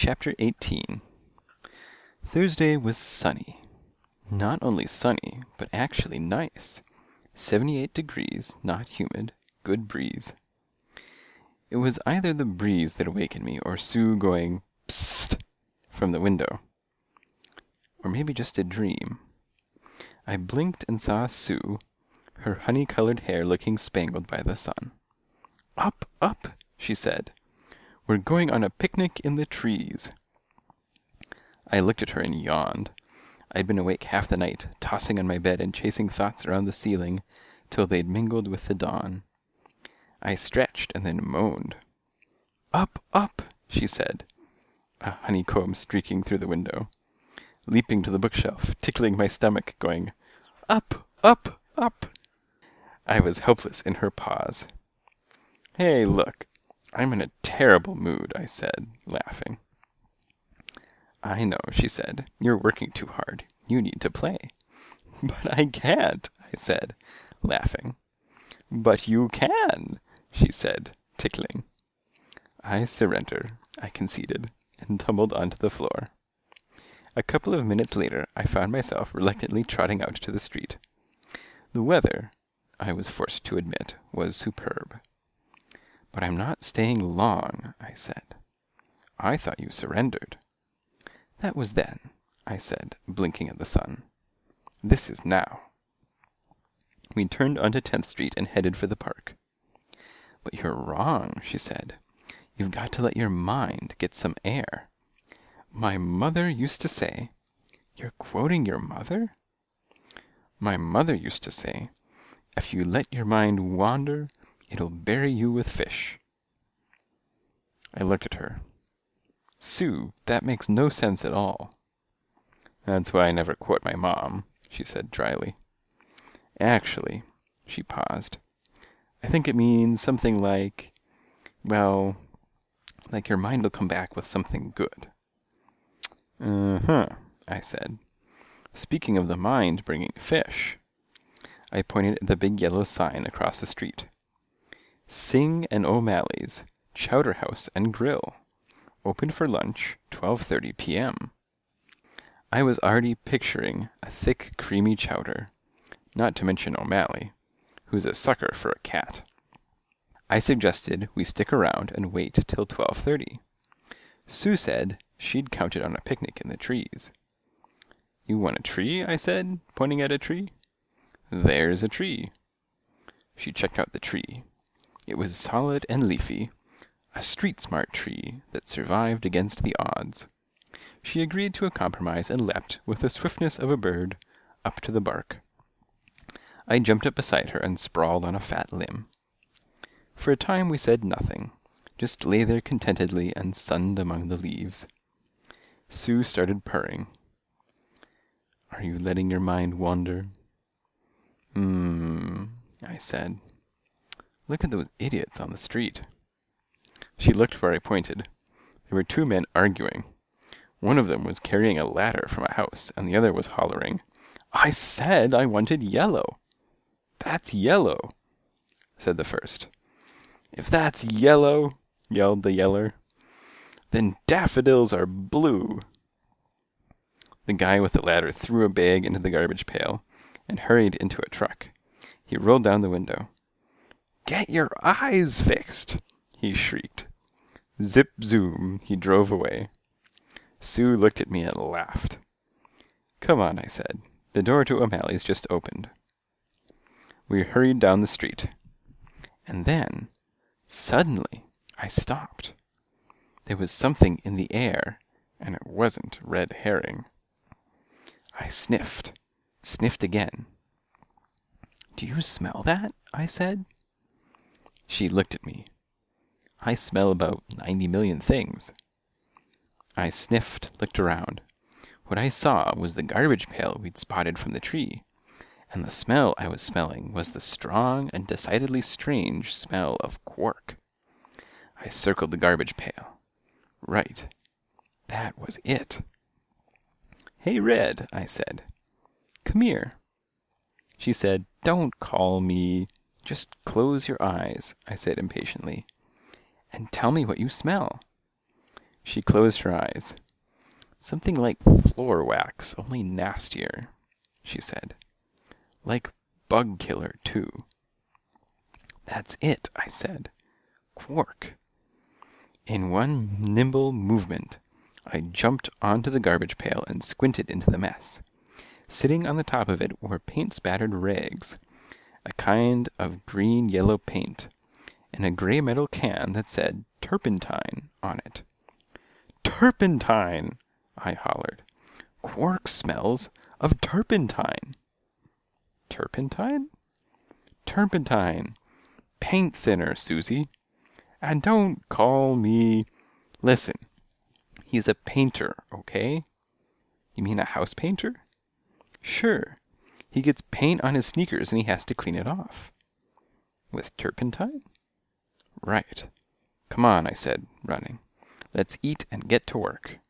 Chapter 18. Thursday was sunny. Not only sunny, but actually nice. 78 degrees, not humid, good breeze. It was either the breeze that awakened me, or Sue going, "Psst," from the window. Or maybe just a dream. I blinked and saw Sue, her honey-colored hair looking spangled by the sun. "Up, up," she said. "We're going on a picnic in the trees." I looked at her and yawned. I'd been awake half the night, tossing on my bed and chasing thoughts around the ceiling till they'd mingled with the dawn. I stretched and then moaned. "Up, up," she said, a honeycomb streaking through the window, leaping to the bookshelf, tickling my stomach, going, "Up, up, up." I was helpless in her paws. "Hey, look, I'm in a terrible mood," I said, laughing. "I know," she said. "You're working too hard. You need to play." "But I can't," I said, laughing. "But you can," she said, tickling. "I surrender," I conceded, and tumbled onto the floor. A couple of minutes later, I found myself reluctantly trotting out to the street. The weather, I was forced to admit, was superb. "But I'm not staying long," I said. "I thought you surrendered." "That was then," I said, blinking at the sun. "This is now." We turned onto 10th Street and headed for the park. "But you're wrong," she said. "You've got to let your mind get some air. My mother used to say—" "You're quoting your mother?" "My mother used to say, 'If you let your mind wander, it'll bury you with fish.'" I looked at her. "Sue, that makes no sense at all." "That's why I never quote my mom," she said dryly. "Actually," she paused, "I think it means something like, well, like your mind will come back with something good." "Uh-huh," I said. "Speaking of the mind bringing fish." I pointed at the big yellow sign across the street. "Sing and O'Malley's, Chowder House and Grill. Open for lunch, 12:30 p.m." I was already picturing a thick, creamy chowder, not to mention O'Malley, who's a sucker for a cat. I suggested we stick around and wait till 12:30. Sue said she'd counted on a picnic in the trees. "You want a tree?" I said, pointing at a tree. "There's a tree." She checked out the tree. It was solid and leafy, a street-smart tree that survived against the odds. She agreed to a compromise and leapt, with the swiftness of a bird, up to the bark. I jumped up beside her and sprawled on a fat limb. For a time we said nothing, just lay there contentedly and sunned among the leaves. Sue started purring. "Are you letting your mind wander?" I said. "Look at those idiots on the street." She looked where I pointed. There were two men arguing. One of them was carrying a ladder from a house, and the other was hollering, "I said I wanted yellow." "That's yellow," said the first. "If that's yellow," yelled the yeller, "then daffodils are blue." The guy with the ladder threw a bag into the garbage pail and hurried into a truck. He rolled down the window. "Get your eyes fixed!" he shrieked. Zip-zoom, he drove away. Sue looked at me and laughed. "Come on," I said. "The door to O'Malley's just opened." We hurried down the street. And then, suddenly, I stopped. There was something in the air, and it wasn't red herring. I sniffed again. "Do you smell that?" I said. She looked at me. "I smell about 90 million things." I sniffed, looked around. What I saw was the garbage pail we'd spotted from the tree, and the smell I was smelling was the strong and decidedly strange smell of quark. I circled the garbage pail. Right. That was it. "Hey, Red," I said. "Come here." She said, "Don't call me." "Just close your eyes," I said impatiently, "and tell me what you smell." She closed her eyes. "Something like floor wax, only nastier," she said. "Like bug killer, too." "That's it," I said. "Quark." In one nimble movement, I jumped onto the garbage pail and squinted into the mess. Sitting on the top of it were paint-spattered rags, a kind of green-yellow paint, and a gray metal can that said turpentine on it. "Turpentine!" I hollered. "Quark smells of turpentine." "Turpentine?" "Turpentine. Paint thinner, Susie. And don't call me—" "Listen, he's a painter, okay?" "You mean a house painter?" "Sure. He gets paint on his sneakers and he has to clean it off." "With turpentine?" "Right. Come on," I said, running. "Let's eat and get to work."